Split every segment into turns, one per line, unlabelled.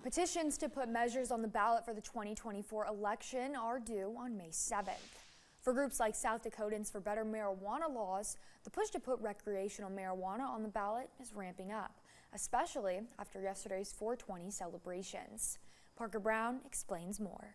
Petitions to put measures on the ballot for the 2024 election are due on May 7th. For groups like South Dakotans for better marijuana laws, the push to put recreational marijuana on the ballot is ramping up, especially after yesterday's 420 celebrations. Parker Brown explains more.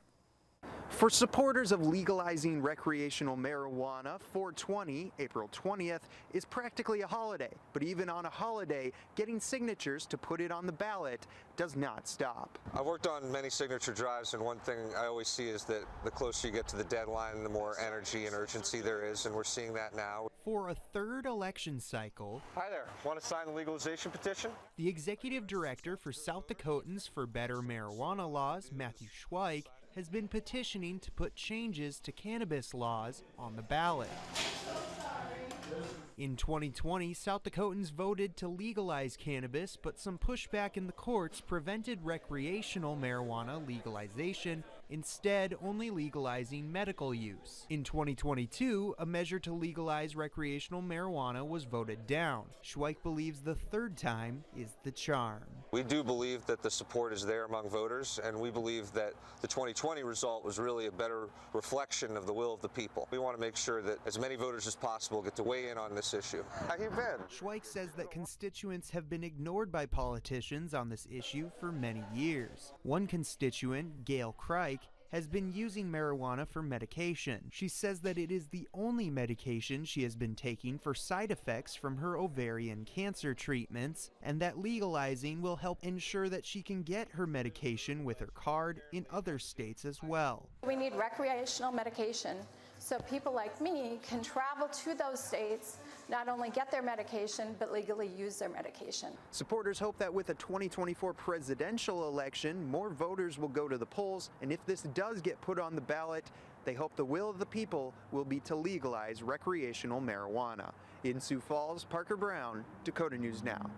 For supporters of legalizing recreational marijuana, 420, April 20th, is practically a holiday. But even on a holiday, getting signatures to put it on the ballot does not stop.
I've worked on many signature drives, and one thing I always see is that the closer you get to the deadline, the more energy and urgency there is, and we're seeing that now.
For a third election cycle.
Hi there. Want to sign the legalization petition?
The executive director for South Dakotans for better marijuana laws, Matthew Schweik, has been petitioning to put changes to cannabis laws on the ballot. In 2020, South Dakotans voted to legalize cannabis, but some pushback in the courts prevented recreational marijuana legalization, instead only legalizing medical use. In 2022, a measure to legalize recreational marijuana was voted down. Schweik believes the third time is the charm.
We do believe that the support is there among voters, and we believe that the 2020 result was really a better reflection of the will of the people. We want to make sure that as many voters as possible get to weigh in on this issue. How you been?
Schweik says that constituents have been ignored by politicians on this issue for many years. One constituent, Gail Crike, has been using marijuana for medication. She says that it is the only medication she has been taking for side effects from her ovarian cancer treatments, and that legalizing will help ensure that she can get her medication with her card in other states as well.
We need recreational medication so people like me can travel to those states, not only get their medication, but legally use their medication.
Supporters hope that with a 2024 presidential election, more voters will go to the polls, and if this does get put on the ballot, they hope the will of the people will be to legalize recreational marijuana. In Sioux Falls, Parker Brown, Dakota News Now.